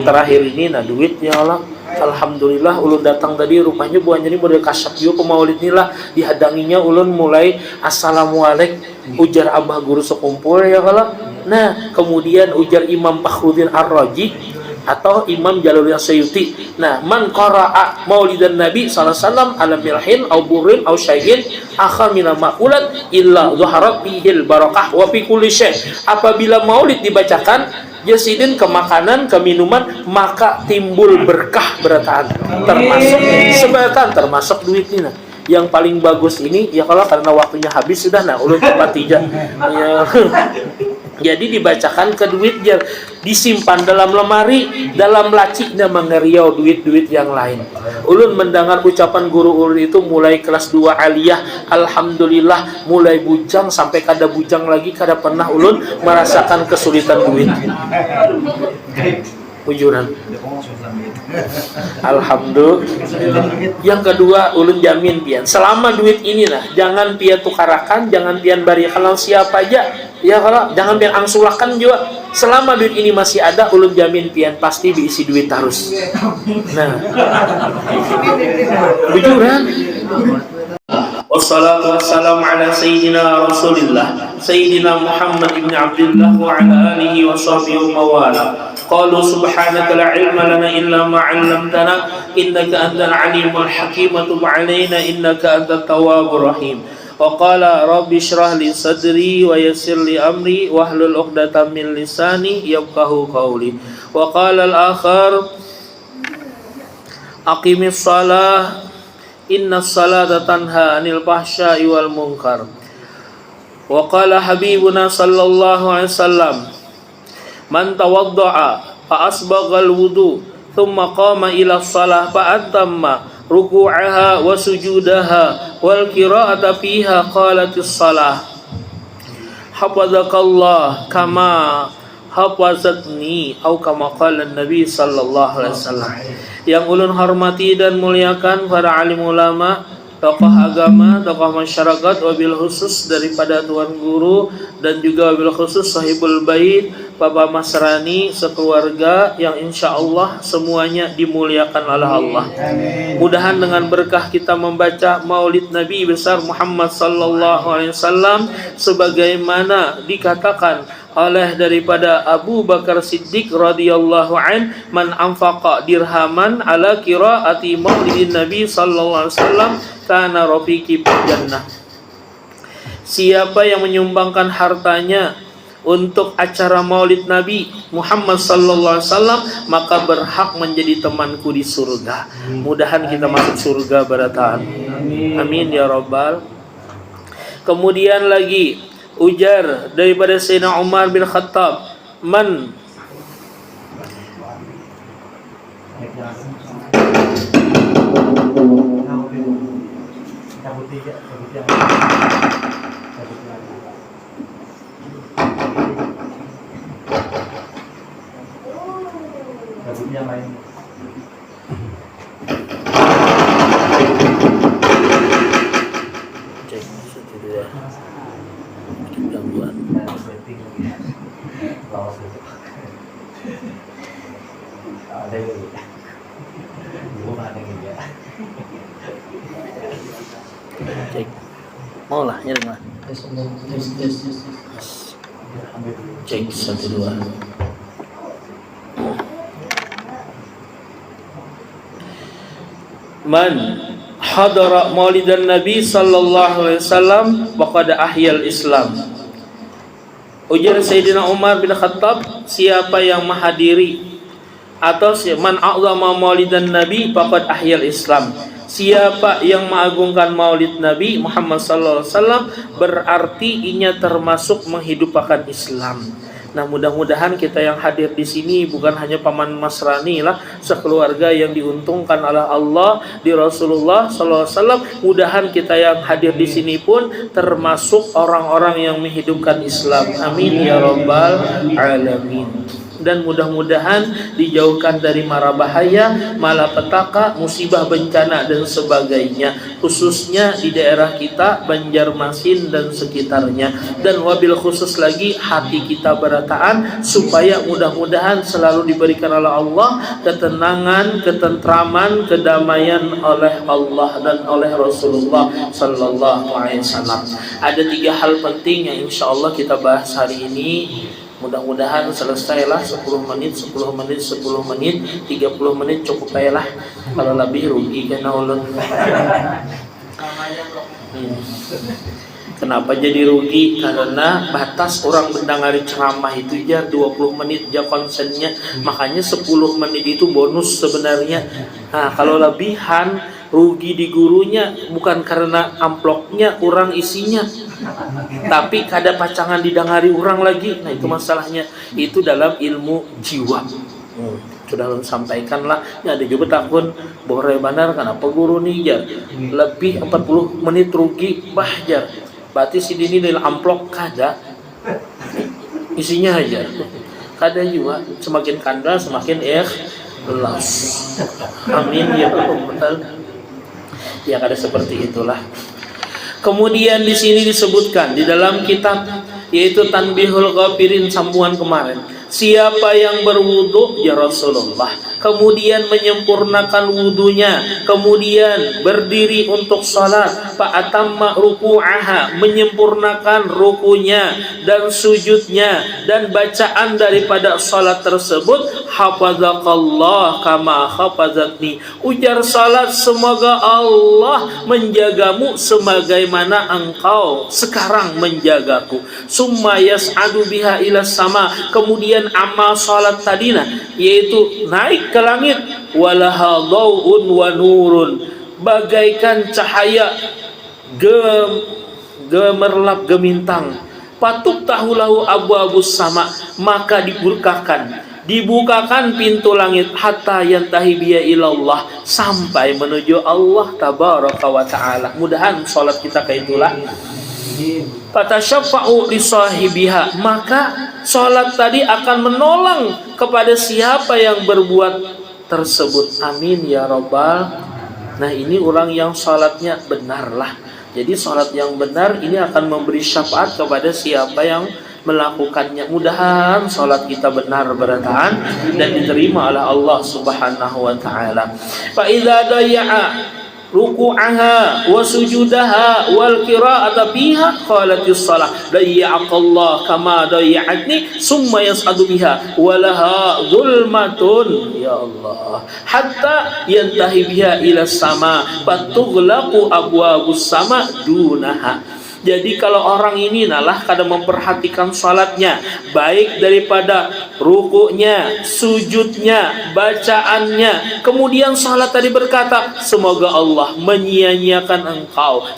terakhir ini nah duit ya Allah. Alhamdulillah ulun datang tadi rupanya buahnya ini boleh kasap juga pemaulid nila dihadanginya ulun mulai assalamualaikum ujar abah guru sekumpul ya Allah. Nah kemudian ujar Imam Fakhruddin Ar-Razi atau Imam Jalaluddin Suyuti. Nah, man qara'a maulidan Nabi sallallahu alaihi wasallam ala mirhin au burin au syai'in akhar min ma'ulat illa dhaharat fihil barakah wa fi kulli syai'. Apabila maulid dibacakan jasidin ke makanan, ke minuman, maka timbul berkah berataan. Termasuk sebatan termasuk duit ini. Nah. Yang paling bagus ini ya kalau karena waktunya habis sudah nah ulun tempat tiga. Ya. Jadi dibacakan ke duit disimpan dalam lemari, dalam laci dan mengeriau duit-duit yang lain. Ulun mendengar ucapan guru ulun itu mulai kelas 2 aliyah, alhamdulillah mulai bujang sampai kada bujang lagi, kada pernah ulun merasakan kesulitan duit. Ujuran. Alhamdulillah. Yang kedua ulun jamin pian selama duit ini lah jangan pian tukarakan, jangan pian barikan siapa aja ya kalau jangan pian angsulakan juga selama duit ini masih ada ulun jamin pian pasti diisi duit terus. Nah ujuran. Wassalatu wassalamu ala sayyidina Rasulillah Sayyidina Muhammad ibn Abdullah wa ala alihi wa sahbihi wa mawala. Qalu subhanaka la ilma lana illa ma 'allamtana innaka antal alimul hakim wa tub 'alaina innaka antat tawwabur rahim. Wa qala rabbi shrah li sadri wa yassir li amri wahlul 'uqdatam min lisani yafqahu qawli. Wa qala al-akhar aqimis shalah inna salata tanha anil fahsya'i wal munkar. Wa qala habibuna sallallahu alaihi wasallam man tawadda'a fa asbaghal wudu thumma qama ila shalah fa atamma ruku'aha wa sujudaha wal qira'ata fiha qalatis shalah hafazakallah kama hafazatni atau kama qala Nabi sallallahu alaihi wasallam. Yang ulun hormati dan muliakan para alim ulama, tokoh agama, tokoh masyarakat, wabil khusus daripada tuan guru dan juga wabil khusus sahibul bait, Bapak Masrani sekeluarga yang insya Allah semuanya dimuliakan oleh Allah. Mudahan dengan berkah kita membaca Maulid Nabi besar Muhammad sallallahu alaihi wasallam sebagaimana dikatakan oleh daripada Abu Bakar Siddiq radhiyallahu an, man anfaqa dirhaman ala qiraati maulidin Nabi sallallahu alaihi wasallam kana rafiqi fil jannah. Siapa yang menyumbangkan hartanya untuk acara Maulid Nabi Muhammad sallallahu alaihi wasallam maka berhak menjadi temanku di surga. Mudahan kita masuk surga barataan. Amin ya rabbal. Kemudian lagi ujar daripada Sayyidina Umar bin Khattab, man mau lah nyari mah cek 1 2 man hadara maulidan Nabi sallallahu alaihi wasallam faqad ahyal Islam. Ujar Sayyidina Umar bin Khattab, siapa yang menghadiri atau man a'zama maulidan Nabi faqad ahyal Islam. Siapa yang mengagungkan Maulid Nabi Muhammad sallallahu alaihi wasallam berarti inya termasuk menghidupkan Islam. Nah, mudah-mudahan kita yang hadir di sini bukan hanya paman Masrani lah, sekeluarga yang diuntungkan oleh Allah di Rasulullah sallallahu alaihi wasallam. Mudahan kita yang hadir di sini pun termasuk orang-orang yang menghidupkan Islam. Amin ya rabbal alamin. dan mudah-mudahan dijauhkan dari mara bahaya, malapetaka, musibah, bencana dan sebagainya, khususnya di daerah kita Banjarmasin dan sekitarnya. Dan wabil khusus lagi hati kita berataan supaya mudah-mudahan selalu diberikan oleh Allah ketenangan, ketentraman, kedamaian oleh Allah dan oleh Rasulullah sallallahu alaihi wasallam. Ada 3 hal penting yang insya Allah kita bahas hari ini. Mudah-mudahan selesailah 10 menit, 10 menit, 10 menit, 30 menit cukup lah. Kalau lebih rugi kena ulun. Kenapa jadi rugi? Karena batas orang mendengari ceramah itu ya 20 menit ya konsennya. Makanya 10 menit itu bonus sebenarnya. Nah, kalau lebihan rugi di gurunya bukan karena amplopnya kurang isinya, tapi kada pacangan didengari orang lagi. Nah itu masalahnya. Itu dalam ilmu jiwa. Sudah sampaikan lah. Ya ada juga takun bore benar kenapa guru nih jar lebih 40 menit rugi bahjar. Berarti si dini dalam amplop kada isinya aja. Kada juga semakin kanda semakin ikhlas. Amin ya Allah. Ya kada seperti itulah. Kemudian di sini disebutkan di dalam kitab yaitu Tanbihul Ghafirin sambungan kemarin. Siapa yang berwudu ya Rasulullah, kemudian menyempurnakan wudunya, kemudian berdiri untuk salat, fa atamma ruku'aha, menyempurnakan rukunya dan sujudnya dan bacaan daripada salat tersebut, hafazaqallah kama hafazatni. Ujar salat, semoga Allah menjagamu sebagaimana engkau sekarang menjagaku. Summa yas'adu biha ila sama, kemudian amal salat tadina yaitu naik ke langit, walaha dhau'un wa nurun, bagaikan cahaya gemerlap gemintang. Patut tahulahu abu-abus sama, maka dibukakan pintu langit hatta yantahi biya ilallah, sampai menuju Allah tabaraka wa ta'ala. Mudahan salat kita kayak itulah. Fatasyaffa'u li sahibiha, maka salat tadi akan menolong kepada siapa yang berbuat tersebut. Amin ya rabbal. Nah ini orang yang salatnya benar lah. Jadi salat yang benar ini akan memberi syafaat kepada siapa yang melakukannya. Mudahan salat kita benar berataan dan diterima oleh Allah Subhanahu wa taala. Fa idza dayya'a ruku'aha wa sujudaha wal qira'ata fiha qalatis salah dayya'akallah kama dayya'atni summa yas'adu biha walaha zulmatun ya Allah hatta yantahi biha ila sama fatughlaqu abwabus sama dunaha. Jadi kalau orang ini nalah kadang memperhatikan salatnya, baik daripada rukuknya, sujudnya, bacaannya, kemudian salat tadi berkata, semoga Allah menyia-nyiakan engkau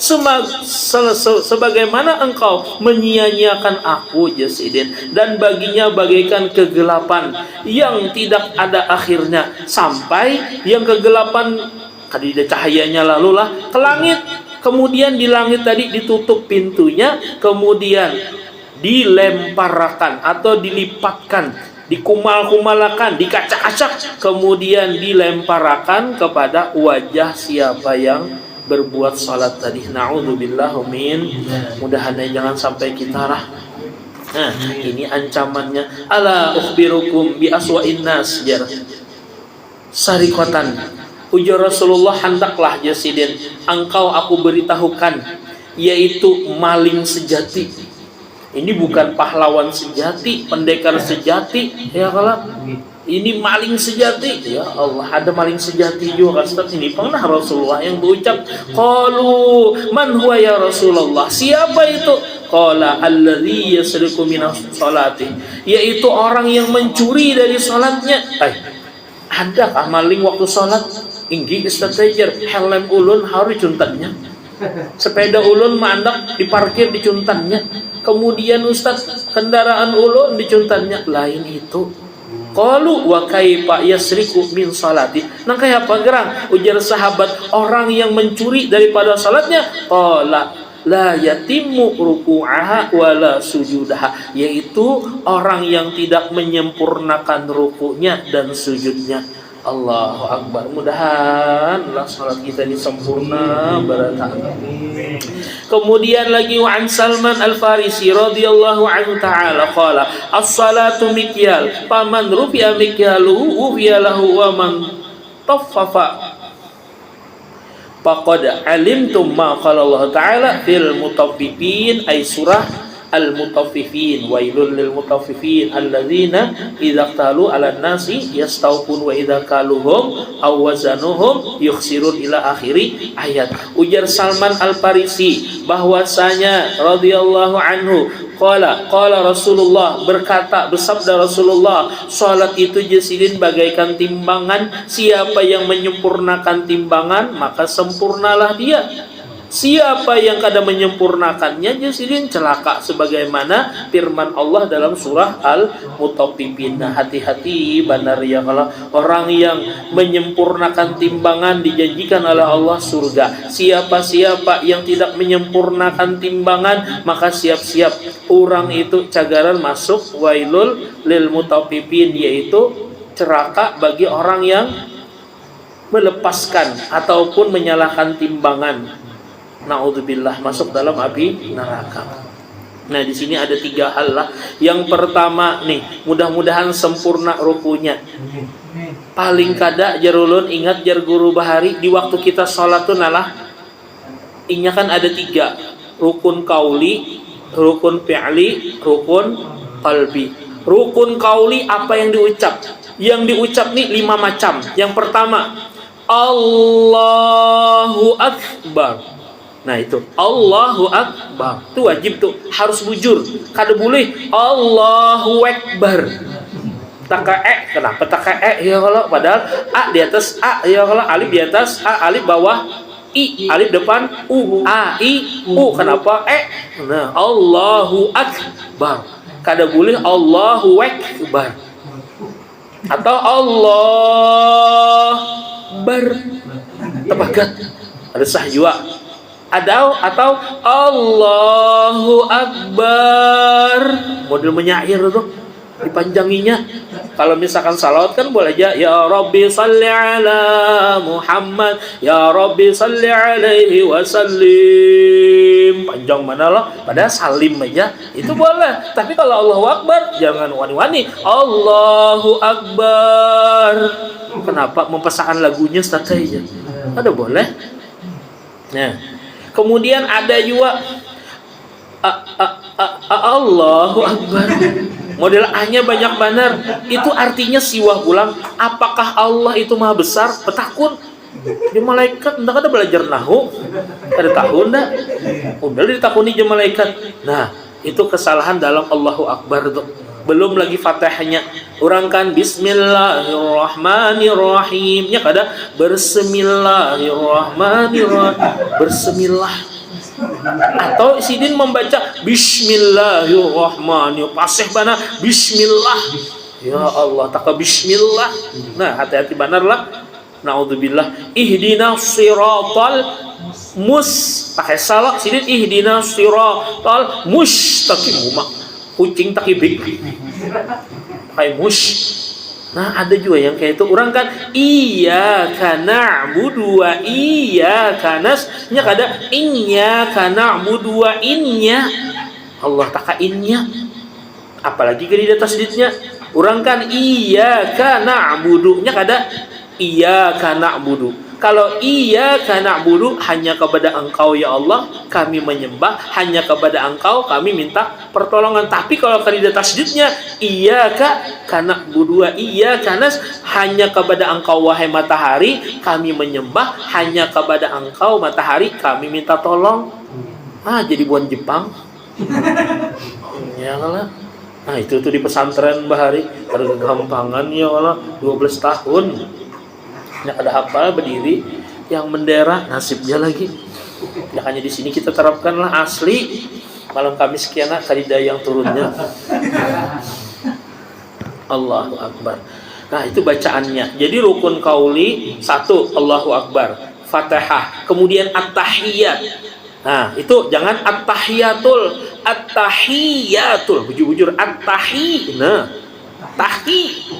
sebagaimana engkau menyia-nyiakan aku Jasidin, dan baginya bagaikan kegelapan yang tidak ada akhirnya, sampai yang kegelapan kadida cahayanya lalulah ke langit. Kemudian di langit tadi ditutup pintunya, kemudian dilemparkan atau dilipatkan, dikumal-kumalakan, dikacak-acak, kemudian dilemparkan kepada wajah siapa yang berbuat salat tadi. Na'udzubillah min. Mudah-mudahan jangan sampai kita lah. Nah, ini ancamannya. Ala ukhbirukum bi aswa'in nas jar. Sarikotan. Ujar Rasulullah, hendaklah Jasidin engkau aku beritahukan, yaitu maling sejati. Ini bukan pahlawan sejati, pendekar sejati, ya kalau ini maling sejati. Ya Allah, ada maling sejati juga. Ustaz, ini pernah Rasulullah yang berucap, qalu man huwa ya Rasulullah, siapa itu? Qala alladzi yasriqu minas salati, yaitu orang yang mencuri dari salatnya. Adakah maling waktu salat? Inggi Ustaz Tajer, helm ulun harus cuntannya, sepeda ulun mandak diparkir di cuntannya, kemudian Ustaz kendaraan ulun di cuntannya. Lain itu. Qalu wa kaifa yasriku min salati, nang kaya apa gerang? Ujar sahabat, orang yang mencuri daripada salatnya. Qala la yatimmu ruku'aha wala sujudaha, yaitu orang yang tidak menyempurnakan rukunya dan sujudnya. Allahu Akbar. Mudahan salat kita ini sempurna barokah. Kemudian lagi wa an Salman Al-Farisi radhiyallahu anhu ta'ala qala as-salatu mikyal faman rufi'a mikyaluhu ufiya lahu wa man taffafa faqad alimtum ma qala Allah ta'ala fil mutaffifin ay surah al-mutaffifin wailul lil mutaffifin alladzina idza qalu 'alan nasi yastawfun wa idza kaluhum aw wazanuhum yukhsirun ila akhiri ayat. Ujar Salman Al-Farisi bahwasanya radhiyallahu anhu qala Rasulullah, berkata, bersabda Rasulullah, salat itu jasidin bagaikan timbangan, siapa yang menyempurnakan timbangan maka sempurnalah dia. Siapa yang kada menyempurnakannya jasidin celaka, sebagaimana firman Allah dalam surah Al-Mutaffifin. Nah, hati-hati benar ya, kalau orang yang menyempurnakan timbangan dijanjikan oleh Allah surga. Siapa-siapa yang tidak menyempurnakan timbangan maka siap-siap orang itu cagaran masuk wailul lil mutaffifin, yaitu celaka bagi orang yang melepaskan ataupun menyalahkan timbangan. Naudzubillah, masuk dalam api neraka. Nah, di sini ada 3 hal lah. Yang pertama nih, mudah-mudahan sempurna rukunya. Paling kada jarulun ingat jar guru bahari di waktu kita sholat tuh nalah inya kan ada 3, rukun kauli, rukun fi'li, rukun qalbi. Rukun kauli apa yang diucap? Yang diucap nih 5 macam. Yang pertama, Allahu Akbar. Nah itu Allahu Akbar, itu wajib tuh, harus bujur, kada boleh Allahu Akbar. Taka kenapa taka ya kalau padahal a di atas a ya kalau alif di atas a, alif bawah i, alif depan u, a i u, kenapa Nah Allahu Akbar, kada boleh Allahu Akbar atau Allah bar tepakat ada sah juga. Atau Allahu Akbar, model menyair tuh dipanjanginya. Kalau misalkan salawat kan boleh aja ya Rabbi salli ala Muhammad, ya Rabbi salli alaihi wasallim, panjang mana loh, padahal salim aja itu boleh. Tapi kalau Allahu Akbar jangan wani-wani Allahu Akbar. Kenapa mempesakan lagunya saja? Ada boleh. Nah, kemudian ada juga Allahu Akbar. Model A-nya banyak benar. Itu artinya siwah pulang. Apakah Allah itu maha besar? Petakun. Di malaikat enggak ada belajar nahu. Ada tahun dah. Udah ditakuni di malaikat. Nah, itu kesalahan dalam Allahu Akbar tuh. Belum lagi Fatihahnya. Orang kan Bismillahirrahmanirrahim. Ya kada Bismillahirrahmanirrahim. Bismillah. Atau sidin membaca Bismillahirrahmanirrahim. Pasih bana Bismillah. Ya Allah, tak Bismillah. Nah, hati-hati benar lah. Naudzubillah. Ihdinas siratal pakai salah sidin ihdinas siratal mustaqim. Kucing takibik kayak mush. Nah ada juga yang kayak itu. Orang kan iyyaka na'budu wa iyyaka nasta'in, kada iyyaka na'budu wa innya Allah taka innya, apalagi ke di atas tasdidnya. Orang kan iyyaka na'budu nya kada iyyaka na'budu. Kalau iyyaka na'budu hanya kepada Engkau ya Allah kami menyembah, hanya kepada Engkau kami minta pertolongan. Tapi kalau kalimat tasdidnya iyyaka na'budu wa iyyaka nasta'in, hanya kepada Engkau wahai matahari kami menyembah, hanya kepada Engkau matahari kami minta tolong. Jadi buan Jepang. Ya Allah. Nah itu tuh di pesantren bahari bergampangan ya Allah 12 tahun. Yang ada hafal berdiri, yang bendera nasibnya lagi. Makanya di sini kita terapkanlah asli malam Kamis kiana kalidah yang turunnya. Allahu Akbar. Nah itu bacaannya. Jadi rukun kauli 1 Allahu Akbar, Fatihah, kemudian at-tahiyat. Nah, itu jangan at-tahiyatul, bujur-bujur at-tahi. Nah, tahi.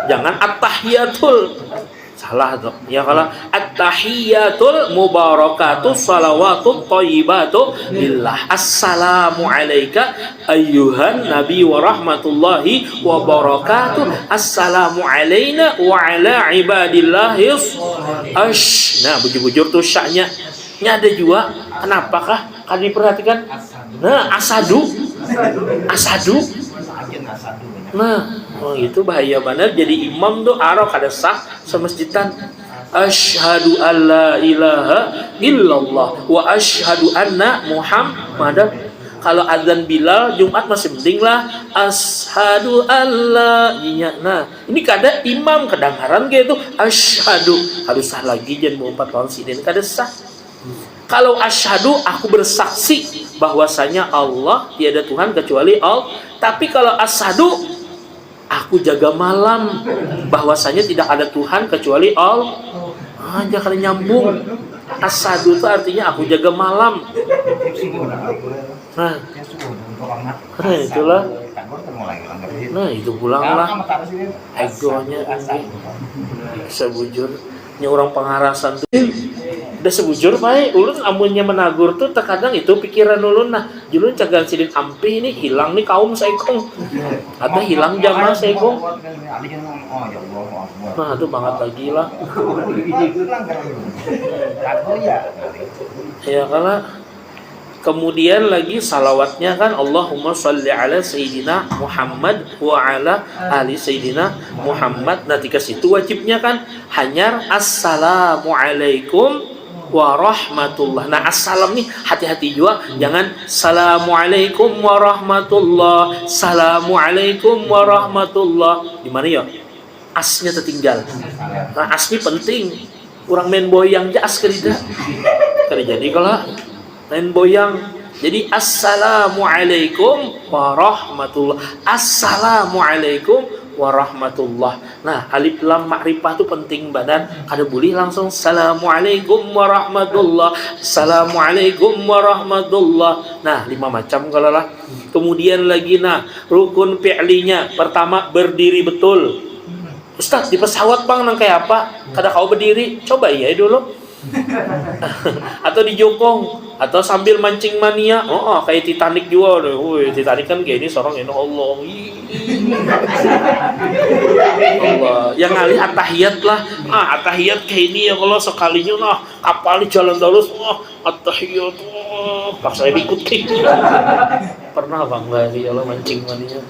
Jangan at-tahiyatul. Salah tuh. Ya kalau at-tahiyatul mubarakatuh salawatut thayyibatu billah. Assalamu alayka ayyuhan nabi wa rahmatullahi wa barakatuh. Assalamu alayna wa ala ibadillahis nah, bujur-bujur tuh syaknya. Ini ada juga. Kenapakah? Kan diperhatikan. Nah, asadu. Nah, itu bahaya banget. Jadi imam tuh arok kada sah semasjidan. Asyhadu alla ilaha illallah wa asyhadu anna Muhammadan. Kalau azan Bilal Jumat masih penting lah. Asyhadu alla. Nah, ini kada imam kedengaran gitu. Asyhadu harus sah lagi jangan 4 tahun sidin kada sah. Kalau asyhadu aku bersaksi bahwasanya Allah tiada Tuhan kecuali Allah. Tapi kalau asyhadu aku jaga malam bahwasanya tidak ada Tuhan kecuali Allah. Jangan nyambung. Asyhadu itu artinya aku jaga malam. Nah, itulah. Nah, itu pulanglah egonya sebujur. Ini orang pengarasan tuh udah sebujur baik ulun amunnya menagur tuh terkadang itu pikiran ulun. Nah julun cagal sidin ampi ini hilang nih kaum saikong atau hilang jamaah saikong. Nah itu banget lagi lah ya kalau kemudian lagi salawatnya kan Allahumma sholli ala Sayyidina Muhammad wa ala ali Sayyidina Muhammad. Nanti ke situ wajibnya kan hanyar assalamualaikum warahmatullah. Nah assalam nih hati-hati juga. Jangan assalamualaikum warahmatullah, assalamualaikum warahmatullah. Di mana ya? Asnya tertinggal. Nah as ini penting. Kurang main boyang aja as kerja. Jadi kalau main boyang. Jadi assalamualaikum warahmatullah. Assalamualaikum warahmatullah. Nah, alif lam ma'rifah itu penting badan. Kada boleh langsung assalamualaikum warahmatullah. Assalamualaikum warahmatullah. Nah, 5 macam kalau lah. Kemudian lagi rukun fi'linya. Pertama berdiri betul. Ustaz, di pesawat Bang nang kayak apa? Kada kau berdiri. Coba iya dulu. Atau di jongkong atau sambil mancing mania. Kayak Titanic juga. Woi, Titanic kan kayak ini seorang ini Allah. Allah. Yang ngalih at-tahiyat lah. At-tahiyat kayak ini ya kalau sekalinya kapal jalan terus. At-tahiyat. Paksa ikut pernah Bang lagi kalau mancing mania.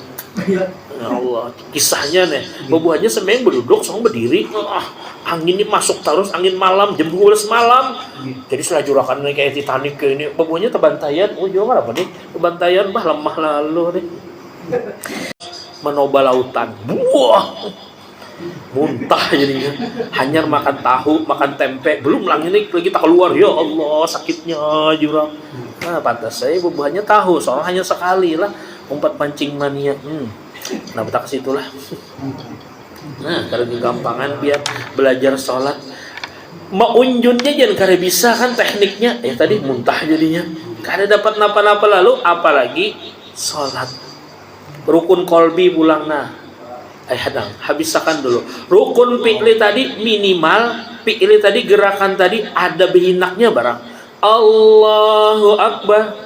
Ya Allah, kisahnya nih, buahnya semeng berduduk, sang berdiri, angin ini masuk terus, angin malam, jam 12 malam. Jadi selajurakan kayak Titanic kayak ini, buahnya tebantayan, juga apa nih? Tebantayan lemah lalu nih. Menoba lautan, buah, muntah jadinya. Hanyar makan tahu, makan tempe, belum lagi tak keluar, ya Allah sakitnya jurang. Nah pantas saya buahnya tahu, soalnya hanya sekali lah. Umpat pancing mania. Nah betak situlah. Nah kalau kegampangan biar belajar sholat maunjunnya jangan kada bisa kan tekniknya. Tadi muntah jadinya. Kada dapat napa-napa lalu apalagi sholat. Rukun kolbi pulang hadang habiskan dulu. Rukun fi'li tadi minimal fi'li tadi gerakan tadi ada behinaknya barang. Allahu Akbar.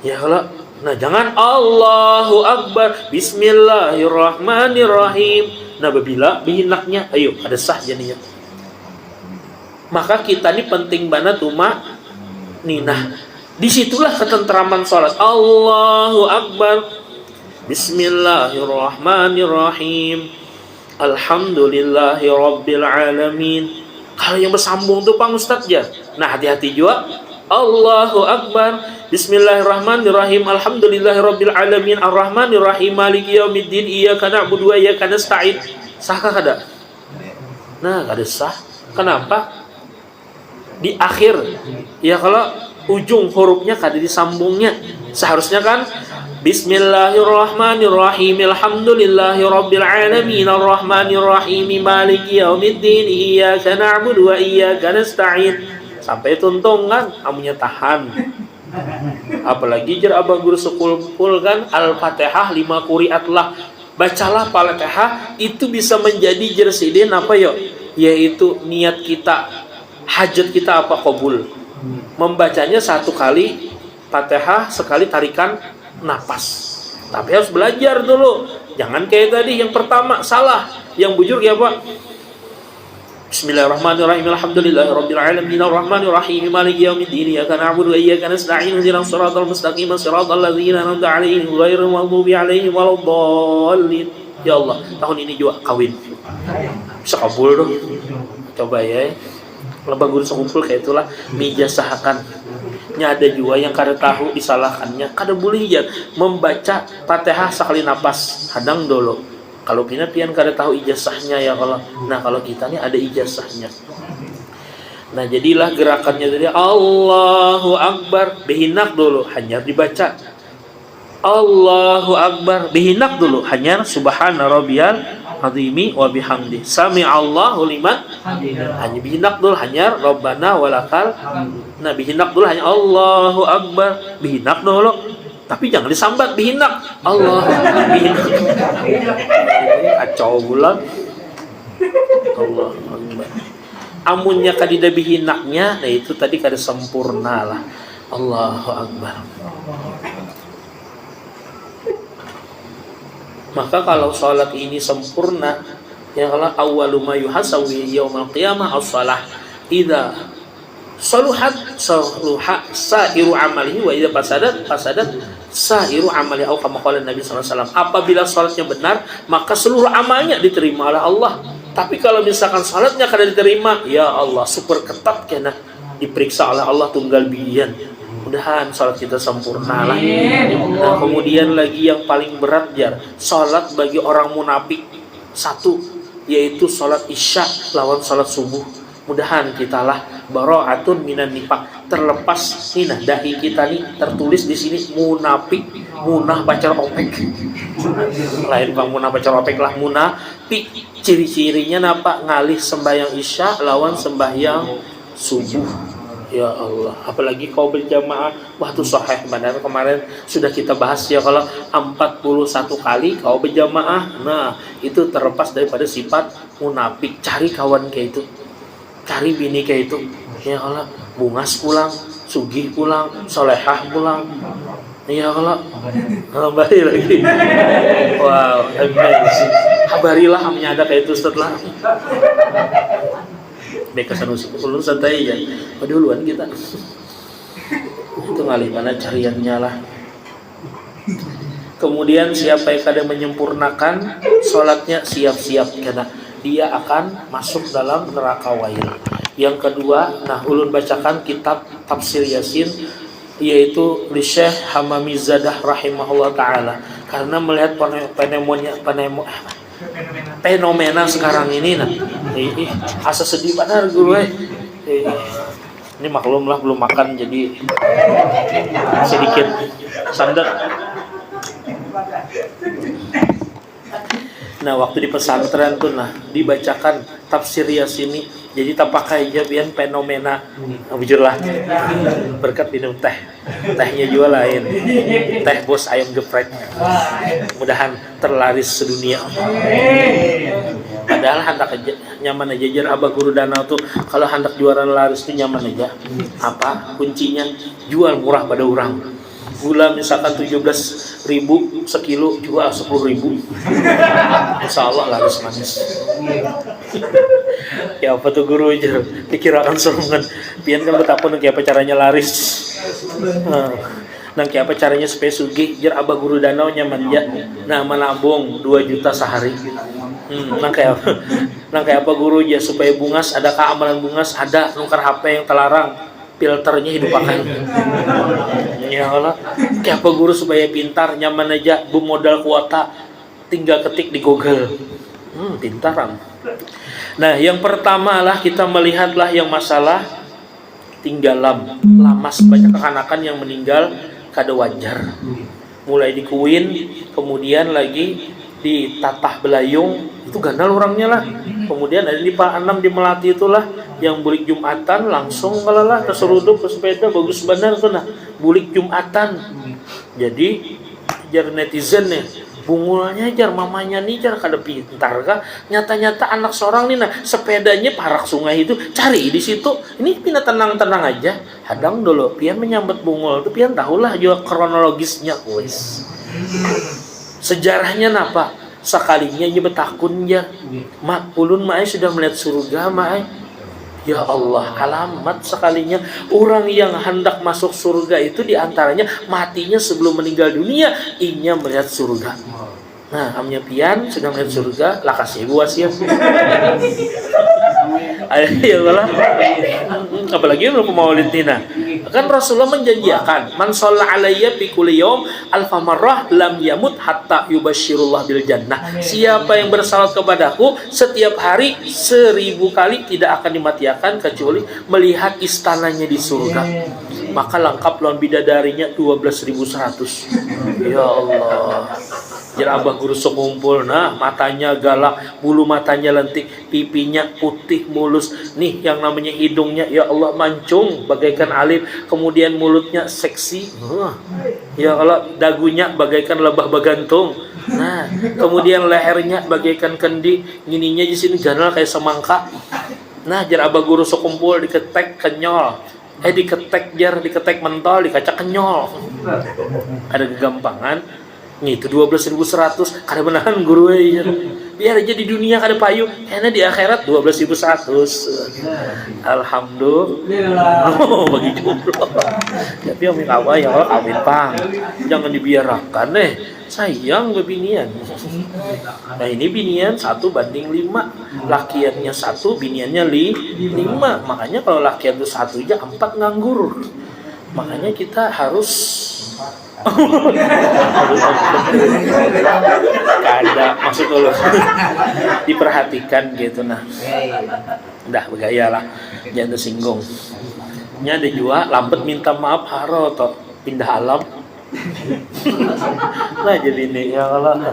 Ya kalau jangan Allahu Akbar Bismillahirrahmanirrahim. Bila bihinaknya ayo ada sah jadinya. Maka kita ini penting banget ninah. Disitulah ketentraman sholat. Allahu Akbar Bismillahirrahmanirrahim Alhamdulillahi Rabbil Alamin. Kalau yang bersambung tuh Pak Ustadz ya. Nah hati-hati juga. Allahu Akbar Bismillahirrahmanirrahim Alhamdulillahirabbil alamin arrahmanirrahim maliki yaumiddin iyyaka na'budu wa iyyaka nasta'in. Sahkah kada? Nah, kada sah. Kenapa? Di akhir. Ya kalau ujung hurufnya kada disambungnya. Seharusnya kan Bismillahirrahmanirrahim Alhamdulillahirabbil alamin arrahmanirrahim maliki yaumiddin iyyaka na'budu wa iyyaka nasta'in. sampai tuntung kan amunya tahan. Apalagi jar abah guru sepul kan Al-Fatihah 5 qiraat lah. Bacalah Fatihah itu bisa menjadi jar sidin apa yo? Yaitu niat kita, hajat kita apa qabul. Membacanya 1 kali Fatihah, sekali tarikan napas. Tapi harus belajar dulu. Jangan kayak tadi yang pertama salah. Yang bujur ya Pak. Bismillahirrahmanirrahim. Alhamdulillahirabbil alamin arrahmanir rahim maliki yaumiddin. Iyyaka na'budu wa iyyaka nasta'in. Ihdinas siratal mustaqim siratal ladzina an'amta 'alaihim ghairil maghdubi 'alaihim waladdallin. Ya Allah, tahun ini juga kawin. Bisa kabul dong. Coba ya. Lebah guru sekumpul kayak itulah mijasahakan. Nya ada juga yang kada tahu disalahkannya. Kada boleh ya membaca Fatihah sekali napas. Hadang dulu. Kalau pian kada tahu ijazahnya ya kalau. Nah kalau kita nih ada ijazahnya. Nah jadilah gerakannya dari Allahu Akbar bihinak dulu hanya dibaca. Allahu Akbar bihinak dulu hanya Subhana rabbiyal azimi wa bihamdi. Sami Allahu liman hanya bihinak dulu hanya Rabbana walakal. Nah bihinak dulu hanya Allahu Akbar bihinak dulu. Tapi jangan disambat bihinak. Allah bihinak. Kacau bulan. Allah Akbar. Amunnya kadida bihinaknya, nah itu tadi kada sempurna lah. Allahu Akbar. Maka kalau salat ini sempurna, ya Allah awwalu ma yuhasawi yaumil qiyamah as-shalah. Idza saluhat sairu amalihi wa idza fasadat sairu amali au kama qala Nabi sallallahu alaihi wasallam. Apabila salatnya benar, maka seluruh amalnya diterima oleh Allah. Tapi kalau misalkan salatnya kada diterima, ya Allah super ketat kena diperiksa oleh Allah tunggal biyan. Mudahan salat kita sempurna lah. Nah, kemudian lagi yang paling berat jar, salat bagi orang munafik. 1 yaitu salat Isya lawan salat subuh. Mudahan kita lah bara'atun minan nifaq, terlepas nih nah dahi kita nih tertulis di sini munafik, munah pacar opek. Lain bang munah pacar opek lah munafik. Ciri-cirinya napa? Ngalih sembahyang Isya lawan sembahyang subuh. Ya Allah, apalagi kau berjamaah, wah itu sahih benar kemarin sudah kita bahas ya kalau 41 kali kau berjamaah. Nah, itu terlepas daripada sifat munafik. Cari kawan kayak itu. Cari bini kayak itu. Ya Allah, bungas pulang, sugih pulang, solehah pulang. Ya Allah, kembali lagi. Wow, amazing. Kabarilah amnya ada kayak itu setelah. Mereka ulun santai ya. Paduluan kita. Itu ngalih mana cariannya lah. Kemudian siapa yang kadang menyempurnakan sholatnya siap-siap karena dia akan masuk dalam neraka wail. Yang kedua, nah ulun bacakan kitab tafsir Yasin yaitu li Syekh Hamamizadah rahimahullah taala karena melihat fenomena sekarang ini nah. Asa sedih benar guru ini maklum lah belum makan jadi sedikit sandat. Nah waktu di pesantren tuh nah dibacakan tafsir Yasin ini jadi tak pakai jabian fenomena bujur lah berkat minum tehnya juga lain teh bos ayam geprek mudahan terlaris sedunia. Padahal hendak aja nyaman aja jar abah guru danau tuh kalau hendak juara laris tuh nyaman aja. Apa kuncinya? Jual murah pada orang. Gula misalkan 17.000 sekilo jual 10.000. Insyaallah laris manis. Ya apa tuh guru aja dikirakan sorongan pian kan betapa kayak apa caranya laris. Nang kayak apa caranya supaya sugih jar abah guru danau nyaman ya. Nah menabung 2 juta sehari. Nang kayak apa guru ya supaya bungas ada keamanan bungas ada nukar HP yang terlarang filternya hidupakan. Ya Allah kayak apa guru supaya pintar nyaman aja bermodal kuota tinggal ketik di Google. Pintaran. Nah yang pertama lah kita melihatlah yang masalah tinggal lamas banyak kekanakan yang meninggal kada wajar mulai dikuin kemudian lagi ditatah belayung itu gandal orangnya lah kemudian ada di Pak 6 di Melati itulah yang bulik Jumatan langsung ngalalah terserudup ke sepeda bagus benar tuh nah bulik Jumatan. Jadi jar netizen nih bungulnya jar mamanya nih jar kada pintar kah nyata-nyata anak seorang nih nah sepedanya parak sungai itu cari di situ ini pindah tenang-tenang aja hadang dulu pian menyambut bungul itu pian tahulah juga kronologisnya wis sejarahnya napa sekalinya nya betakun ya mak ulun mak sudah melihat surga mak ya Allah alamat sekalinya orang yang hendak masuk surga itu diantaranya matinya sebelum meninggal dunia inya melihat surga. Nah amnya pian sudah melihat surga lakasih buas ya ayo lah apalagi lu maulid nina kan Rasulullah menjanjikan man shalla alayya fi kulli yaum alfa marrah lam yamut hatta yubasyirullah bil jannah siapa yang bersalat kepadaku setiap hari 1000 kali tidak akan dimatiakan kecuali melihat istananya di surga maka lengkap lawan bidadarinya 12.100 ya Allah jar abah guru sekumpul nah matanya galak bulu matanya lentik pipinya putih mulus nih yang namanya hidungnya ya Allah mancung bagaikan alif kemudian mulutnya seksi ya Allah dagunya bagaikan lebah bagantung nah kemudian lehernya bagaikan kendi gininya di sini janal kayak semangka nah jar abah guru sekumpul diketek kenyol diketek mentol dikacak kenyol ada kegampangan nih itu 12.100 kada menahan guru ya. Biar aja di dunia kada payu karena di akhirat 12.100 alhamdulillah bagi jomblo tapi yang kawa ya Allah kawin pang jangan dibiarkan sayang bebinian nah ini binian 1 banding 5 lakiannya 1 biniannya 5 makanya kalau lakian itu 1 aja 4 nganggur makanya kita harus kada maksud lo diperhatikan gitu nah udah bergaya lah jangan tersinggung nya ada juga lambat minta maaf haro atau pindah alam nah jadi ini ya Allah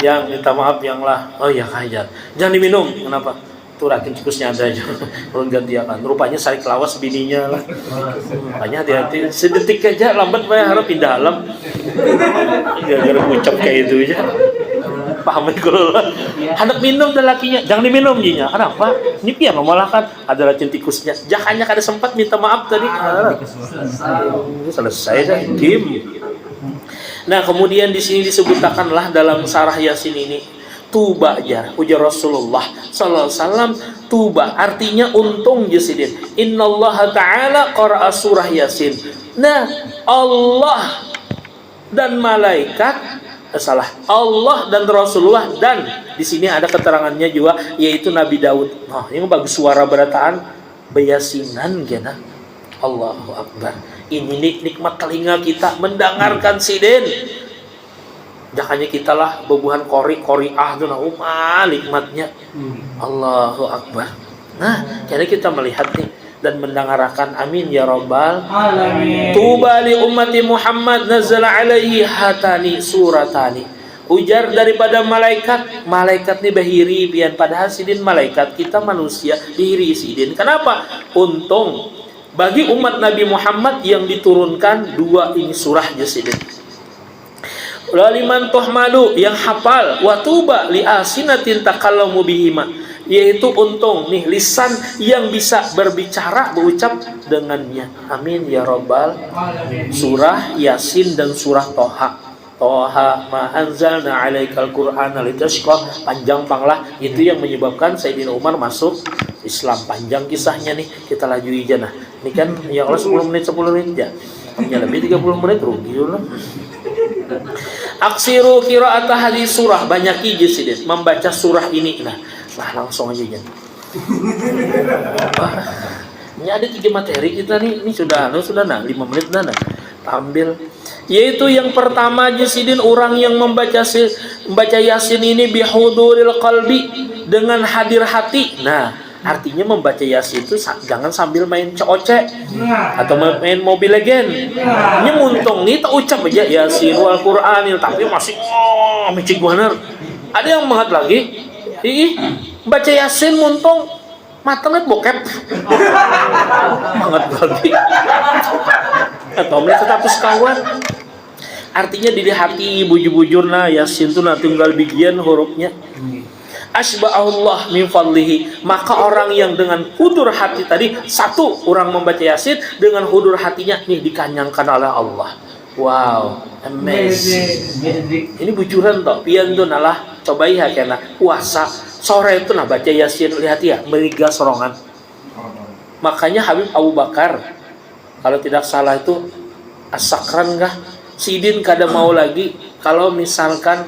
yang minta maaf yang lah oh ya kajar jangan diminum kenapa tuh rakin tikusnya ada aja belum gantiakan rupanya sarik lawas bininya lah makanya hati-hati sedetik aja lambat bayar harap pindah alam gara-gara ucap kayak itu aja paham kalau hendak minum dan lakinya jangan diminum jinya kenapa ini pian memalahkan ada racun tikusnya jakanya kada sempat minta maaf tadi selesai dah tim nah kemudian di sini disebutkanlah dalam sarah Yasin ini tuba ya ujar Rasulullah sallallahu alaihi wasallam tuba artinya untung jesidin innallaha ta'ala qara'a surah Yasin nah Allah dan malaikat Allah dan Rasulullah dan di sini ada keterangannya juga yaitu Nabi Daud nah ini bagus suara berataan bayasinan gana Allahu Akbar ini nikmat telinga kita mendengarkan sidin jakanya kita lah bebuhan koriah tuh nah nikmatnya Allahu Akbar nah jadi kita melihat nih dan mendengarkan amin ya rabbal alamin tuba li ummati Muhammad nazala alaihi hatani suratani ujar daripada malaikat nih bahiri pian padahal sidin malaikat kita manusia bahiri sidin kenapa untung bagi umat Nabi Muhammad yang diturunkan 2 ini surah sidin Laliman tuhmadu yang hafal watuba li asinatin takallamu bihima yaitu untung nih lisan yang bisa berbicara berucap dengannya amin ya rabbal surah Yasin dan surah Toha ma anzalna alaikal qur'ana litashqa panjang panglah itu yang menyebabkan Sayyidina Umar masuk Islam panjang kisahnya nih kita laju aja nah ini kan ya Allah 10 menit ya hanya lebih 30 menit rugi lah aksiru qira'at hadis surah banyak ijazah membaca surah ini nah langsung aja ya. Ini ada 3 materi kita nih ini sudah 5 menit dah nah ambil yaitu yang pertama jasidin orang yang membaca Yasin ini bihuduril qalbi dengan hadir hati nah artinya membaca Yasin itu jangan sambil main COC atau main Mobile Legend. Ini muntung nih tak ucap aja Yasin wal Qur'anil tapi masih micik bener. Ada yang banget lagi. Baca Yasin muntung matengnya bokep. Banget lagi. Atau mereka status kawan. Artinya di hati bujur-bujurna Yasin itu tunggal bigian hurufnya. Asba'ahullah min fadlihi, maka orang yang dengan hudur hati tadi, satu orang membaca Yasin dengan hudur hatinya nih dikanyangkan oleh Allah. Wow, amazing. Ini bujuran toh, pian tuh nalah cobai hakena puasa sore itu nah baca Yasin, lihat ya meriga sorongan. Makanya Habib Abu Bakar kalau tidak salah itu as-sakran kah? Sidin kada mau lagi kalau misalkan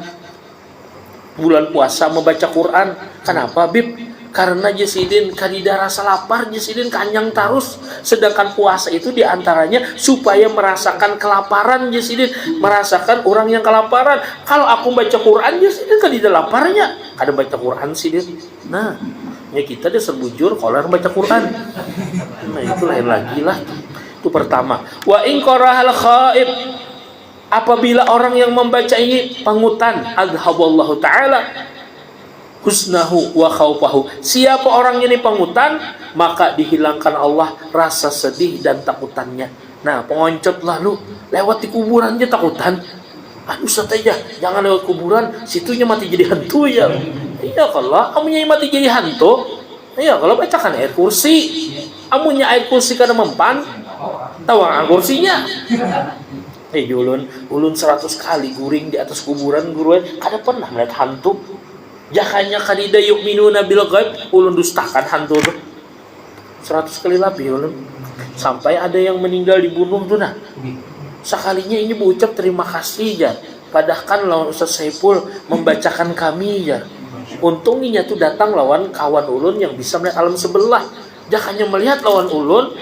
bulan puasa membaca Quran. Kenapa, Bib? Karena Jesidin kadida rasa lapar, Jesidin kanyang terus. Sedangkan puasa itu diantaranya supaya merasakan kelaparan, Jesidin merasakan orang yang kelaparan. Kalau aku baca Quran, Jesidin kadida laparnya. Kada baca Quran, Sidin. Nah, ya kita dia sebujur kalau baca Quran. Nah, itu lain lagi lah. Itu pertama. Wa in qara'al khaib, apabila orang yang membaca ini pangutan, adhaballahu ta'ala husnahu wa khawfahu. Siapa orangnya ini pangutan, maka dihilangkan Allah rasa sedih dan takutannya. Nah, pengoncot lalu lewat di kuburan aja takutan. Aduh saja, jangan lewat kuburan, situnya mati jadi hantu ya. Iya kalau amunya mati jadi hantu, iya kalau bacakan ayat kursi. Amunya ayat kursi karena mempan, tawang kursinya. Ulun 100 kali guring di atas kuburan guruan, kada pernah melihat hantu. Jakanya kadida yu'minuna bil ghaib, ulun dustakan hantu tuh. 100 kali lebih ulun. Sampai ada yang meninggal dibunuh tuh nah. Sekalinya ini berucap terima kasih ya. Padahal kan lawan Ustaz Saiful membacakan kami ya. Untungnya tuh datang lawan kawan ulun yang bisa melihat alam sebelah. Jakanya melihat lawan ulun,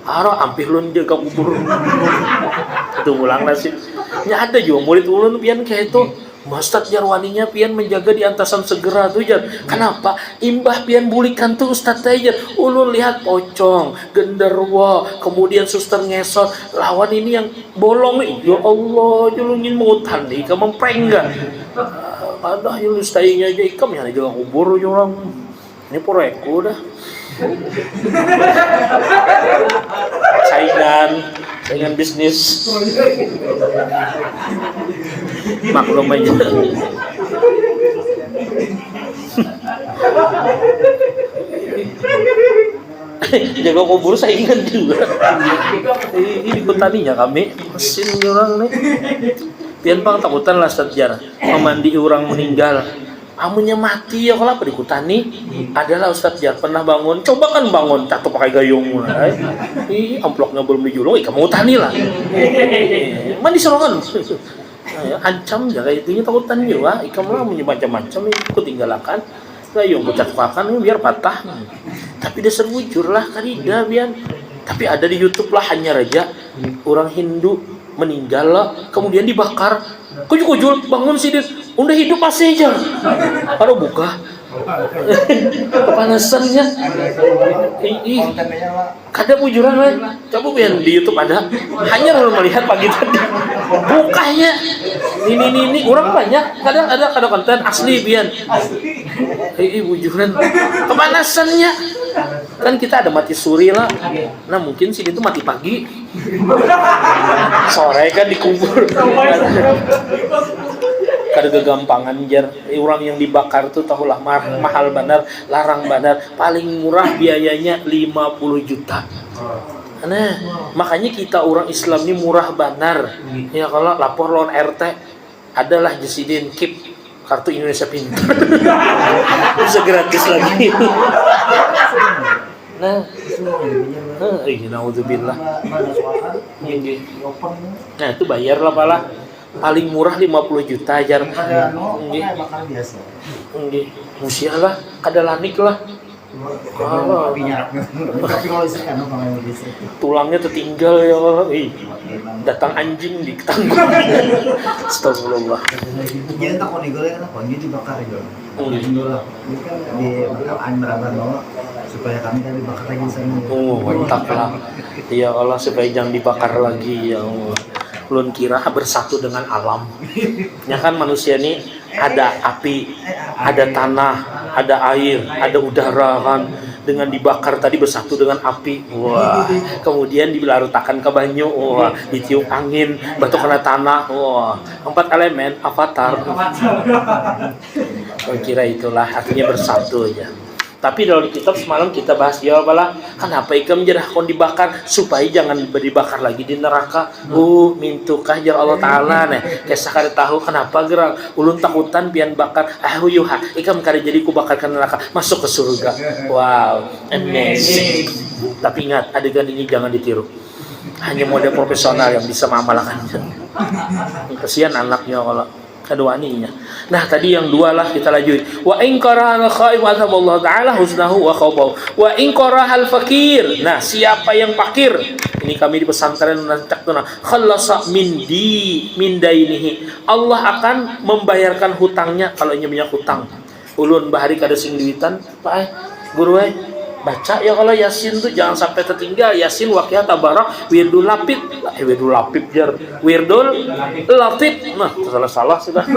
ampih ulun jaga kubur. Itu ulang nasib. Ya ada juga murid ulun pian kayak itu. Ustaz Jarwaninya pian menjaga di antasan segera tuh jar. Kenapa? Imbah pian bulikan tuh Ustaz jar. Ulun lihat pocong, genderwo, kemudian suster ngesot. Lawan ini yang bolong. Ya Allah, julungin mengutan nih, kamu prank enggak? Ada yang lustainya aja ikam yang jaga kubur orang. Ini proyekku dah. saingan bisnis maklum aja. Jaga kubur saingan juga. Ini petaninya kami mesin orang nih pian pang takutan lah sejarah memandi orang meninggal. Amunya mati ya kalau apa dikutani adalah Ustadz Jar pernah bangun, coba kan bangun tak pakai gayung mulai amplopnya belum dijulung, kamu tani lah mandi sorongan ancam ya kayak itunya takutan juga kamu lah punya macam-macam ikut tinggalkan gayung kucat-kucakan biar patah tapi dia serwujur lah kadida biar tapi ada di YouTube lah hanya raja orang Hindu meninggal lah kemudian dibakar kujul bangun sih dia udah hidup pasti aja baru buka kepanasannya kada bujuran lah coba yang di YouTube ada hanya orang melihat pagi tadi bukanya ini orang banyak kadang ada konten asli pian bujuran kepanasannya kan kita ada mati suri lah nah mungkin sini itu mati pagi sore kan dikubur kada kegampangan jar orang yang dibakar tuh tahulah mahal benar larang benar paling murah biayanya 50 juta. Nah makanya kita orang Islam ini murah benar ya kalau lapor lawan RT adalah Jesidin Kip kartu Indonesia Pintar bisa gratis lagi. Nah naudzubillah. Nah itu bayar lah pala paling murah 50 juta ajar. Nggih. Nggih. Musialah kada lanik lah. Tulangnya tertinggal ya Allah. Datang anjing di tanggung. Astagfirullah. Jadi tak kau digoreng kan apa? Dia dibakar juga. Alhamdulillah. Ini kan di berapa bawa supaya kami kan dibakar lagi sana. Mantap lah. Ya Allah supaya jangan dibakar lagi ya Allah. Belum kira bersatu dengan alam. Ya kan manusia ini ada api, ada tanah, ada air, ada udara kan. dengan dibakar tadi bersatu dengan api. Wah, kemudian dilarutakan ke banyu. Wah, ditiup angin, batu kena tanah. Wah, 4 elemen avatar. Kira itulah artinya bersatu aja. Tapi kalau di kitab semalam kita bahas jawabanlah kenapa ikam jerah kon dibakar supaya jangan dibakar lagi di neraka. Mintukah jar Allah Taala nih. Kisah kada tahu kenapa gerang ulun takutan pian bakar yuha ikam kada jadi ku bakar ke neraka masuk ke surga. Wow, amazing. Tapi ingat adegan ini jangan ditiru. Hanya model profesional yang bisa mengamalkannya. Kasihan anaknya kalau keduanya. Nah, tadi yang 2 lah kita lanjut. Wa in qara'al khaif wa Allah taala husnahu wa khawfahu. Wa in qara'al fakir. Nah, siapa yang fakir? Ini kami di pesantren Nancakuna. Khallasa min dainihi. Allah akan membayarkan hutangnya kalau nya punya hutang. Ulun bahari kada sing duitan, Pak guru baca ya kalau Yasin tuh jangan sampai tertinggal. Yasin waqiah tabarak wirdul lapid wirdul lapid jar wirdul lapid. Nah salah sudah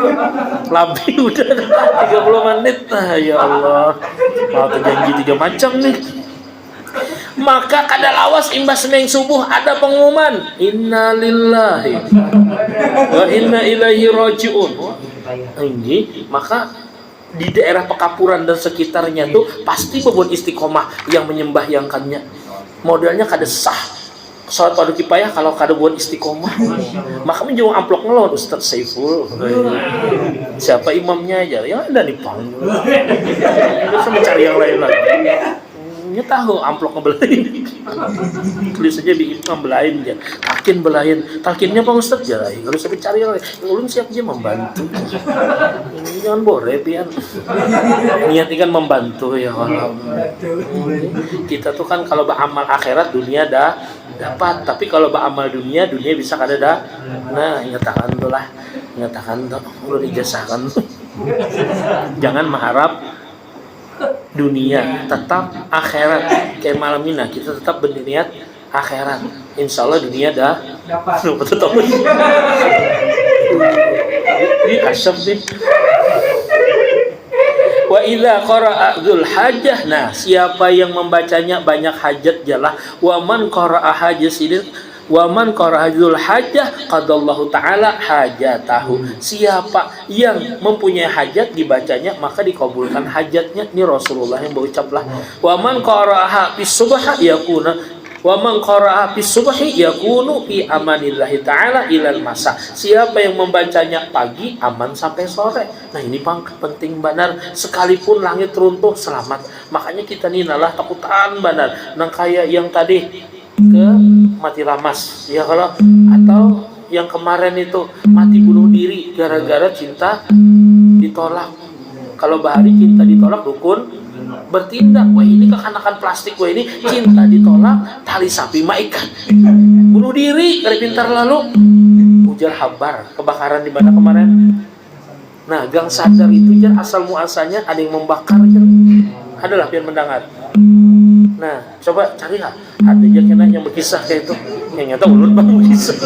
lapid udah 30 menit. Nah ya Allah mau janji 3 macam nih. Maka kada lawas imbas semeng subuh ada pengumuman inna lillahi wa inna ilaihi rajiun. Ini maka di daerah Pekapuran dan sekitarnya tuh pasti bebon istiqomah yang menyembahyangkannya. Modelnya kada sah salat fardu kifayah kalau kada buat istiqomah. Maka menjauh amplok ngelon Ustaz Saiful. Siapa imamnya aja? Ya ada di panggil. Terus mencari yang lain lagi. Nya tahu amplok ngebelain. Tulis saja di imam belain aja. Talkin belain. Talkinnya Pak Ustaz jarai. Kalau saya cari yang lain, ulun siap aja membantu. Jangan boleh pian. Niat kan membantu ya Allah. Kita tuh kan kalau beramal akhirat dunia dah dapat, tapi kalau beramal dunia bisa kada dah. Nah, nyatakan tuh lah. Nyatakan tuh ulun ijazahkan. Jangan mengharap dunia, tetap akhirat. Kayak malam ini kita tetap berniat akhirat. Insya Allah dunia dah dapat. Ini asyaf nih. Wa idza qara'a dzul hajah. Nah, siapa yang membacanya banyak hajat jalah. Wa man qara'a hajasidin wa man qara'a dzul hajah qadallahu ta'ala hajatahu. Siapa yang mempunyai hajat dibacanya maka dikabulkan hajatnya. Ini Rasulullah yang berucaplah. Wa man qara'a bis subha yakuna wa man qara'a bis subhi yakunu fi amanillahi ta'ala ilal masa. Siapa yang membacanya pagi aman sampai sore. Nah ini penting benar. Sekalipun langit runtuh selamat. Makanya kita ninalah takutan benar. Nang kayak yang tadi ke mati lamas ya kalau atau yang kemarin itu mati bunuh diri gara-gara cinta ditolak. Kalau bahari cinta ditolak dukun bertindak. Wah ini kekanakan plastik. Wah ini cinta ditolak tali sapi maikat bunuh diri dari pintar lalu ujar habar kebakaran di mana kemarin. Nah gang sadar itu jar asal muasalnya ada yang membakar jar. Adalah biar mendengar. Nah, coba carilah ada aja kena yang berkisah kayak itu. Yang nyata ulun bang berkisah.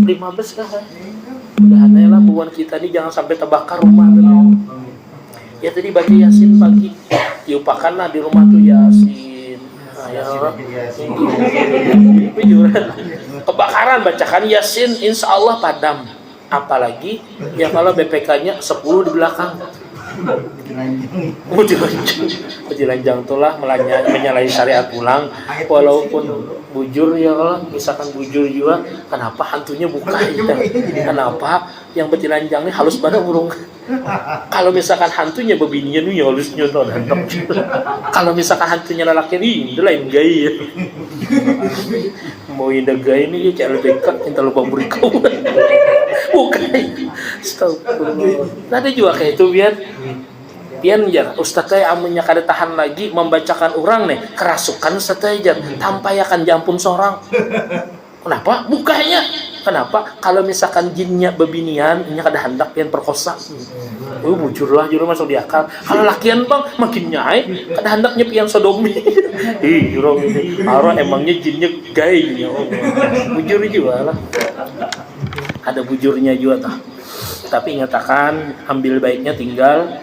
15 kah? Udah aneh lah buan kita nih jangan sampai terbakar rumah tuh. Ya tadi baca Yasin pagi. Diupakanlah di rumah tuh Yasin. Nah, ya kebakaran bacakan Yasin insya Allah padam. Apalagi ya kalau BPK-nya 10 di belakang. Dilanjang itulah menyalahi syariat pulang walaupun bujur ya kalau misalkan bujur juga kenapa hantunya buka ya? Kenapa yang betilanjang ini halus pada burung. Kalau misalkan hantunya bebininya nih halus nyonton hantok. Kalau misalkan hantunya lelaki ini lain gaya. Mau indah gaya ini ya cara dekat minta lupa beri kau. Bukan. Astagfirullah. Ada juga kayak itu biar ya Ustaz teh amunnya kada tahan lagi membacakan orang nih kerasukan Ustaz teh tanpa akan jampun seorang. Kenapa? Bukanya. Kenapa? Kalau misalkan jinnya bebinian, nya kada hendak pian perkosa. Bujurlah juru masuk di akal. Kalau lakian bang makin nyai, kada hendaknya pian sodomi. Jurong ini. Aro emangnya jinnya gay. Bujur juga lah. Ada bujurnya juga tah. Tapi ingatakan ambil baiknya tinggal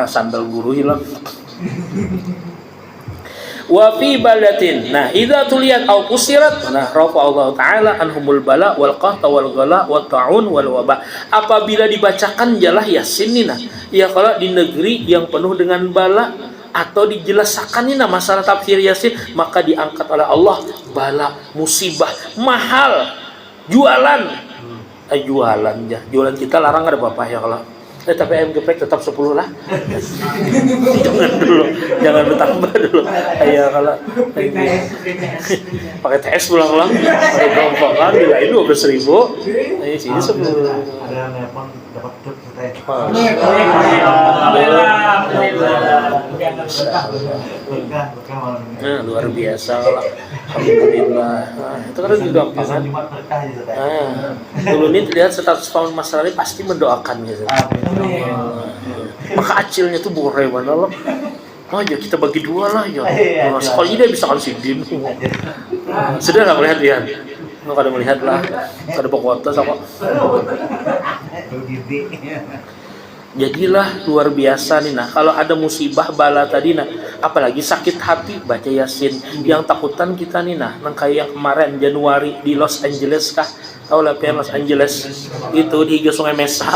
sandal guru hilang. Wa fi baldatin. Nah, idza tuliyat aw kusirat, nah rafa Allah taala anhumul bala wal qahta wal ghala wat taun wal waba. Apabila dibacakan jalah Yasin nina, ya kalau di negeri yang penuh dengan bala atau dijelaskan nina masalah tafsir Yasin, maka diangkat oleh Allah bala, musibah, mahal, jualan. Jualan kita larang ada apa ya kalau. Tapi ayam geprek tetap 10 lah. Jangan bertambah dulu. Ayo kalau pakai TS pulang-pulang, pakai gerombokan nilai 12.000. Ayo sini 10. Ada nelpon dapat truk kita. Nah, luar biasa lah. Alhamdulillah. Nah, itu kan juga gampang. Dulu ini lihat status tahun Mas Rani pasti mendoakan gitu. Maka acilnya tuh boleh mana loh. Oh ya kita bagi 2 lah ya. Nah, sekali dia bisa kan sidin. Sudah nggak melihat dia? Nggak ada melihat lah. Kada pokoknya sama. Jadilah luar biasa nih nah. Kalau ada musibah bala tadi nah, apalagi sakit hati baca Yasin. Yang takutan kita nih nah, kayak yang kemarin Januari di Los Angeles kah? Tahu lah Los Angeles itu di Sungai Mesa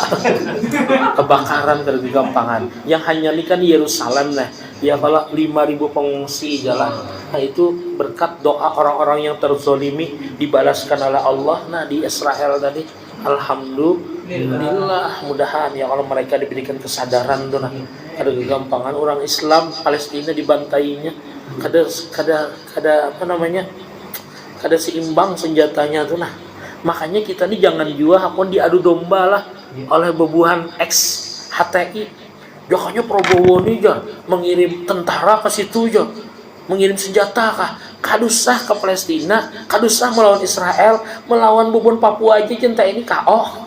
kebakaran tergampangan. Yang hanya ini kan di Yerusalem nah, ya kalau 5.000 pengungsi jalan. Nah itu berkat doa orang-orang yang terzolimi dibalaskan oleh Allah. Nah di Israel tadi, alhamdulillah, mudahan ya kalau mereka diberikan kesadaran tuh nah, ada kegampangan orang Islam Palestina dibantainya, kada apa namanya, kada seimbang senjatanya tuh nah. Makanya kita nih jangan juga hakun diadu domba lah oleh bebuhan ex HTI. Jangannya Prabowo nih ya mengirim tentara ke situ ya, mengirim senjata kah, kadusah ke Palestina, kadusah melawan Israel, melawan bebuhan Papua aja cinta ini KO.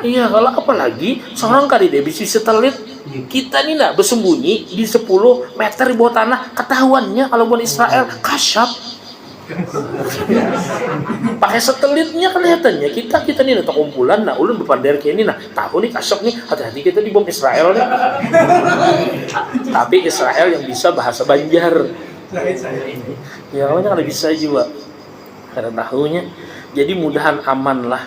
Iya kalau apalagi seorang kali dia bisa setelit. Kita nih nak bersembunyi di 10 meter di bawah tanah, ketahuannya kalau bukan Israel kasyaf. Pakai satelitnya kelihatannya kita nih untuk kumpulan nah ulun berpandar kayak ini nah tahu nih kasok nih hati-hati kita di bom Israel nih. Tapi Israel yang bisa bahasa Banjar ya awalnya kada bisa juga kada tahunya. Jadi mudahan aman lah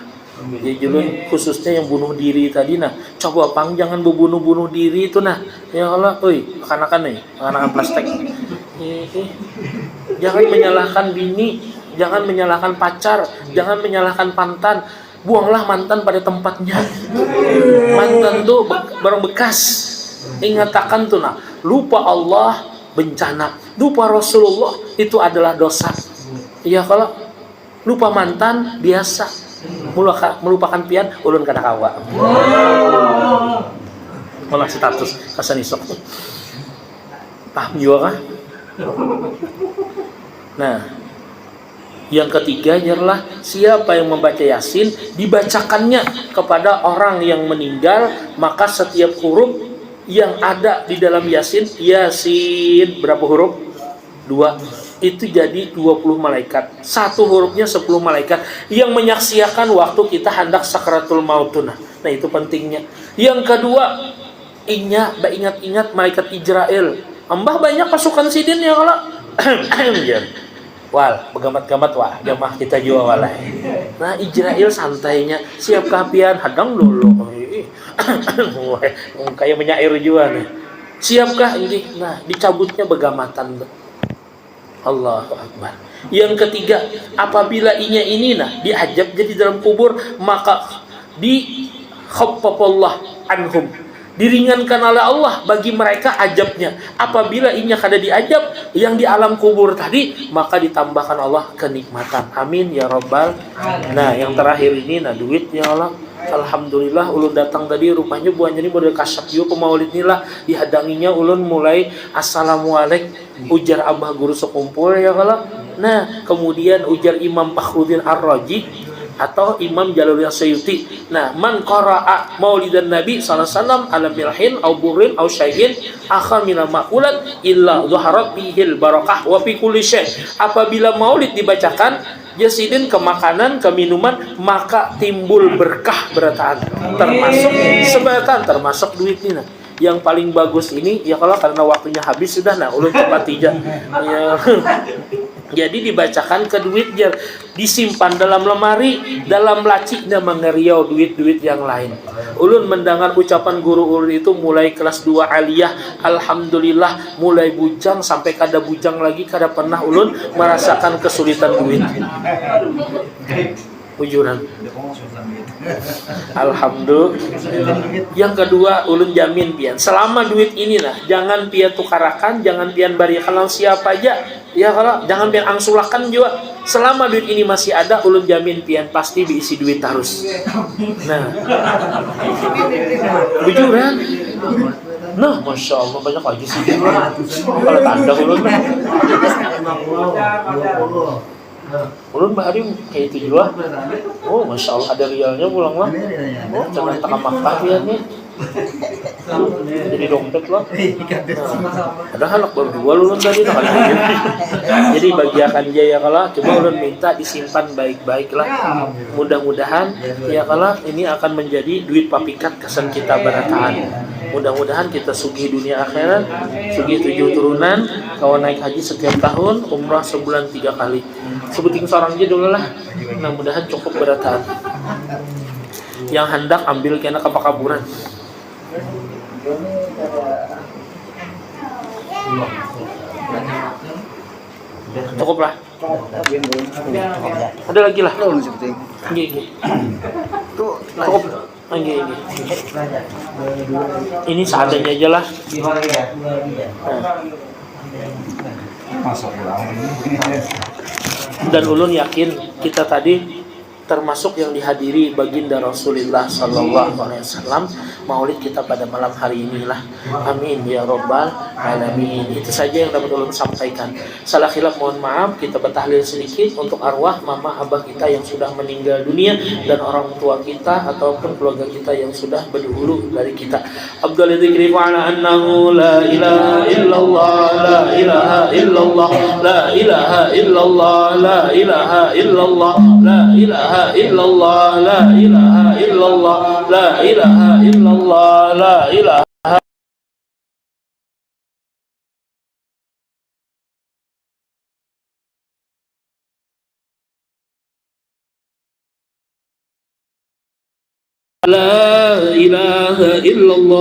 ya julun, khususnya yang bunuh diri tadi nah, coba pang jangan berbunuh diri itu nah ya Allah, anak-anak plastik. Jangan menyalahkan bini, jangan menyalahkan pacar, jangan menyalahkan mantan. Buanglah mantan pada tempatnya. Mantan tuh barang bekas. Ingatakan tuh nah, lupa Allah bencana, lupa Rasulullah itu adalah dosa. Iya kalau lupa mantan biasa, melupakan pian ulun kada kawa. Malah status kasan isok. Paham juga kan? Nah, yang ketiga adalah siapa yang membaca Yasin dibacakannya kepada orang yang meninggal, maka setiap huruf yang ada di dalam Yasin berapa huruf? 2. Itu jadi 20 malaikat. Satu hurufnya 10 malaikat yang menyaksikan waktu kita hendak sakratul maut. Nah, itu pentingnya. Yang kedua, ingat malaikat Israel. Ambah banyak pasukan sidin ya kalau wal begamat-gamat wah jamaah kita juga walai. Nah Israel santainya siap kapian hadang dulu kayak menyair juga nih. Siapkah ini? Nah dicabutnya begamatan. Allahu Akbar. Yang ketiga, apabila ini nah diajab jadi dalam kubur, maka di khaffafallah anhum, diringankan oleh Allah bagi mereka ajabnya. Apabila inya kada diajab yang di alam kubur tadi, maka ditambahkan Allah kenikmatan. Amin ya rabbal. Nah yang terakhir ini nah duit ya Allah. Alhamdulillah ulun datang tadi rupanya buahnya ini model kasap juga pemaulid inilah dihadanginya ulun mulai assalamualaikum ujar abah guru sekumpul ya kalau. Nah kemudian ujar Imam Fakhruddin Ar-Razi atau Imam Jalaluddin Suyuti. Nah, man qara'a maulidan Nabi sallallahu alaihi wasallam ala milhin aw burrin aw syai'in akha min al-maqulat illa zaharat bihil barakah wa fi kulli syai'. Apabila maulid dibacakan jasidin ke makanan, ke minuman, maka timbul berkah berataan. Termasuk sebatan, termasuk duit ini. yang paling bagus ini ya kalau karena waktunya habis sudah nah ulun cepat tija ya. Jadi dibacakan ke duit jar, disimpan dalam lemari, dalam laci dan mengeriau duit-duit yang lain. Ulun mendengar ucapan guru ulun itu mulai kelas 2 aliyah, alhamdulillah mulai bujang sampai kada bujang lagi, kada pernah ulun merasakan kesulitan duit. Ujuran. Alhamdulillah. Yang kedua, ulun jamin pian, selama duit inilah jangan pian tukarakan, jangan pian barikan siapa aja. Ya kalau jangan pian angsulakan juga. Selama duit ini masih ada, ulun jamin pian pasti diisi duit terus. Nah, ujuran. Nah, masya Allah banyak aja sih. Kalau tanda ulun. Ulun bahari kayak itu juga. Oh, masya Allah ada rialnya pulang lah. Oh, jangan tak Makkah ya nih. Jadi dompet lah. Ada anak berdua ulun tadi nak. Jadi bagiakan jaya kala. Coba ulun minta disimpan baik-baik lah. Mudah-mudahan ya kala ini akan menjadi duit papikat kesan kita barataan. Mudah-mudahan kita sugih dunia akhirat, sugih 7 turunan, kawan naik haji setiap tahun, umrah sebulan 3 kali. Sebuting seorang aja dulu lah. Mudah-mudahan cukup berataan. Yang hendak ambil kena kapakaburan. Cukup lah. Ada lagi lah. Gini. Cukup. Gini. Ini seadanya aja lah. Dan ulun yakin kita tadi termasuk yang dihadiri baginda Rasulullah Sallallahu Alaihi Wasallam maulid kita pada malam hari inilah. Amin ya robbal alamin. Itu saja yang dapat ulun sampaikan. Salah khilaf mohon maaf. Kita bertahlil sedikit untuk arwah mama abah kita yang sudah meninggal dunia dan orang tua kita ataupun keluarga kita yang sudah berdahulu dari kita. Abdul dzikri fa'ala annahu la ilaha illallah la ilaha illallah la ilaha illallah la ilaha illallah la ilaha illallah la ilaha illallah la ilaha illallah la ilaha la ilaha illallah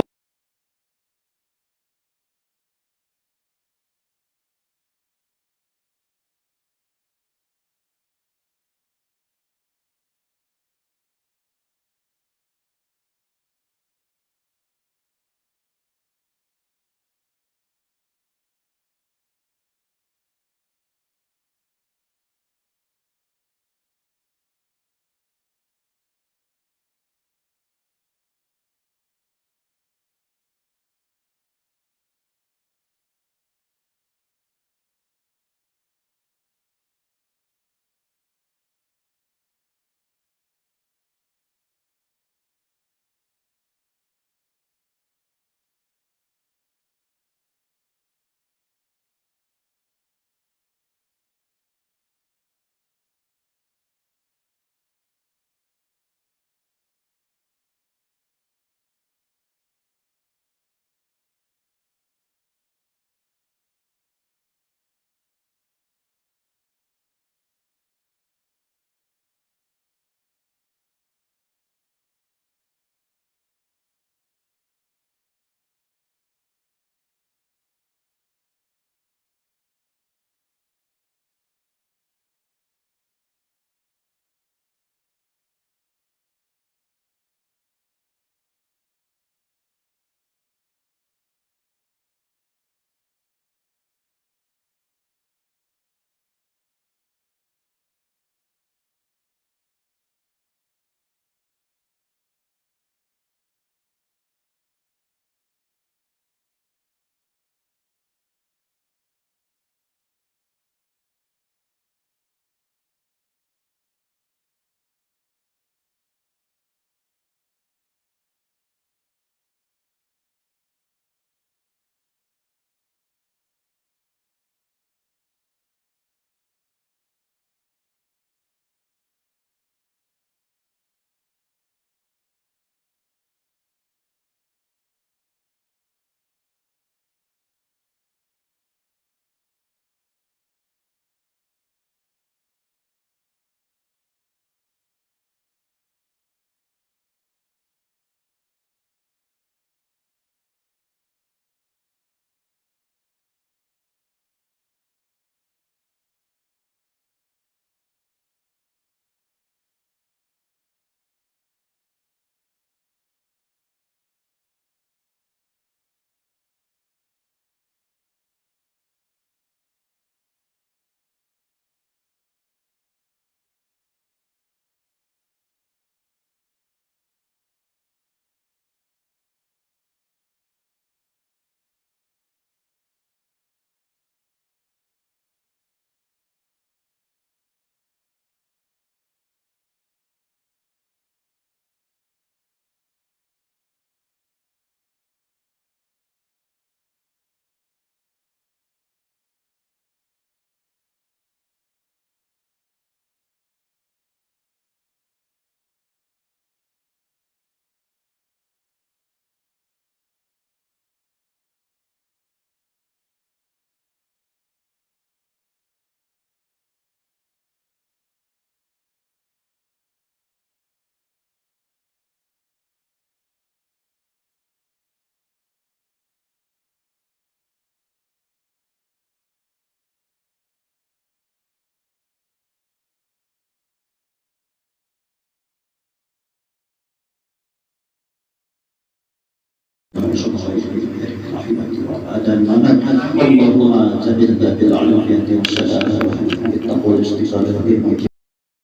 dan manfaat Allahumma jadilah bil aliyati wa salam